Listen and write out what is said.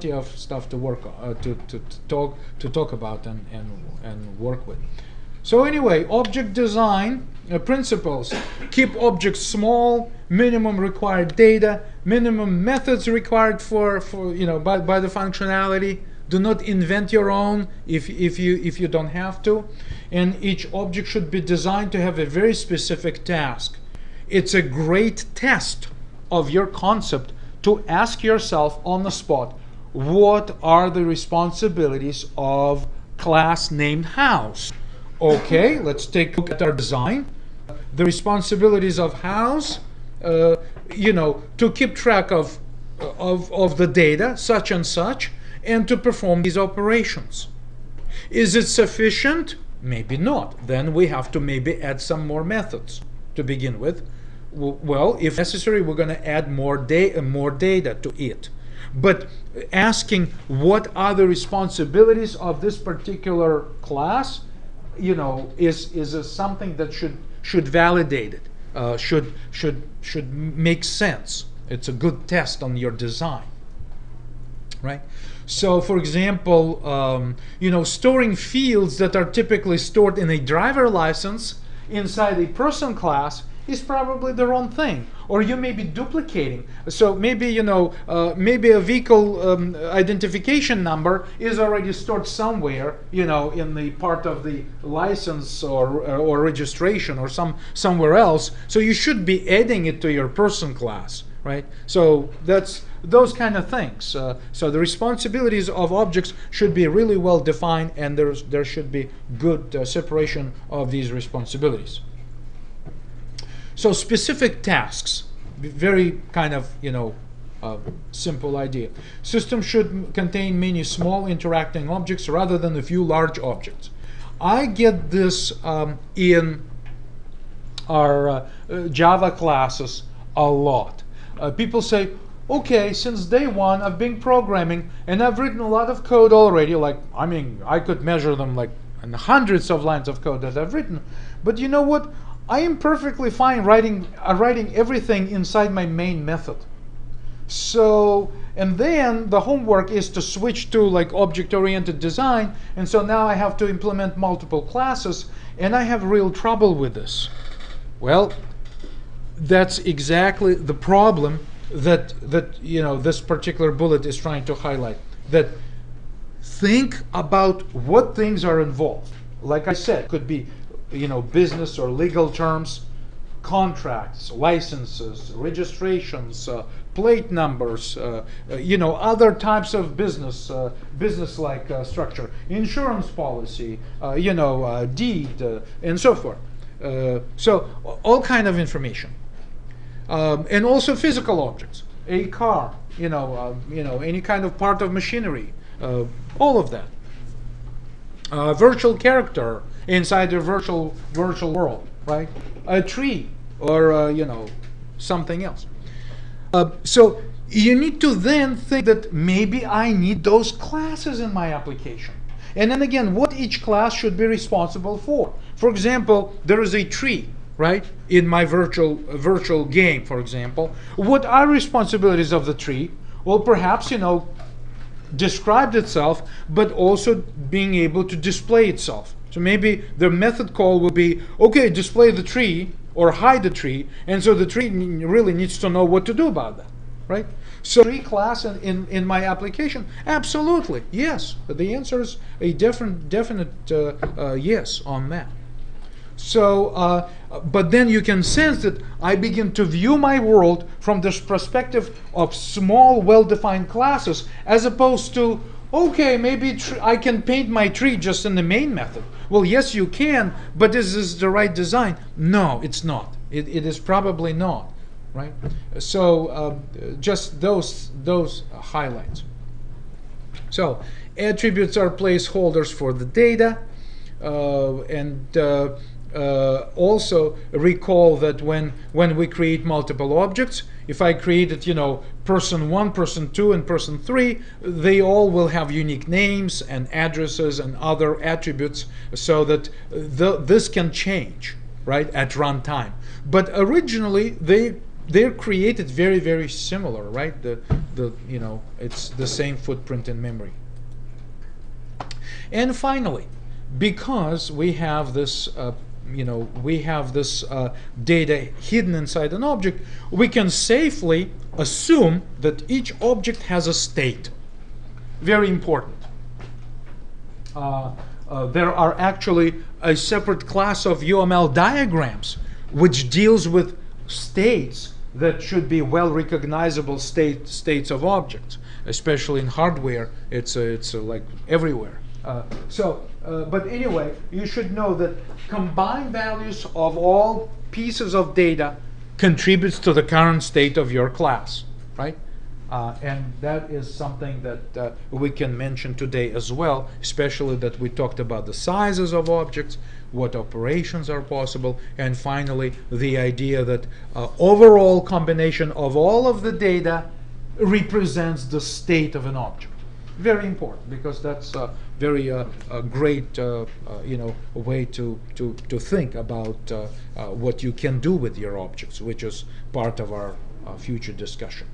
of stuff to work to talk about and work with. So anyway, object design principles: keep objects small, minimum required data, minimum methods required for by the functionality. Do not invent your own if you don't have to. And each object should be designed to have a very specific task. It's a great test of your concept to ask yourself on the spot, what are the responsibilities of class named house? Okay, let's take a look at our design. The responsibilities of house, to keep track of the data, such and such, and to perform these operations. Is it sufficient? Maybe not. Then we have to maybe add some more methods to begin with. Well, if necessary, we're going to add more data to it. But asking what are the responsibilities of this particular class, is something that should validate it, should make sense. It's a good test on your design, right? So, for example, storing fields that are typically stored in a driver license inside a person class is probably the wrong thing, or you may be duplicating. So maybe maybe a vehicle identification number is already stored somewhere, in the part of the license or registration or somewhere else. So you should be adding it to your person class, right? So that's those kind of things. So the responsibilities of objects should be really well defined, and there should be good separation of these responsibilities. So specific tasks, very kind of, simple idea. System should contain many small interacting objects rather than a few large objects. I get this in our Java classes a lot. People say, okay, since day one I've been programming and I've written a lot of code already, I could measure them like in hundreds of lines of code that I've written, but you know what? I am perfectly fine writing everything inside my main method. So, and then the homework is to switch to like object-oriented design, and so now I have to implement multiple classes, and I have real trouble with this. Well, that's exactly the problem that this particular bullet is trying to highlight. That think about what things are involved. Like I said, it could be business or legal terms, contracts, licenses, registrations, plate numbers, other types of business-like structure, insurance policy, deed, and so forth. So all kind of information, and also physical objects, a car, any kind of part of machinery, all of that. Virtual character inside the virtual world, right? A tree, or something else. So you need to then think that maybe I need those classes in my application, and then again, what each class should be responsible for. For example, there is a tree, right, in my virtual game, for example. What are responsibilities of the tree? Well, perhaps described itself, but also being able to display itself. So maybe the method call will be, okay, display the tree or hide the tree, and so the tree really needs to know what to do about that, right? So tree class in my application, absolutely, yes. But the answer is a definite yes on that. So, but then you can sense that I begin to view my world from this perspective of small, well-defined classes, as opposed to, okay, maybe I can paint my tree just in the main method. Well, yes, you can, but is this the right design? No, it's not. It is probably not, right? So just those highlights. So attributes are placeholders for the data, and also recall that when we create multiple objects, if I created person 1, person 2, and person 3, they all will have unique names and addresses and other attributes, so that this can change, right, at runtime. But originally they they're created very, very similar, right? It's the same footprint in memory. And finally, because we have this data hidden inside an object, we can safely assume that each object has a state. Very important. There are actually a separate class of UML diagrams which deals with states that should be well recognizable states of objects, especially in hardware. It's like everywhere. But anyway, you should know that combined values of all pieces of data contributes to the current state of your class, right? And that is something that we can mention today as well, especially that we talked about the sizes of objects, what operations are possible, and finally the idea that overall combination of all of the data represents the state of an object. Very important, because that's a very great way to think about what you can do with your objects, which is part of our future discussion.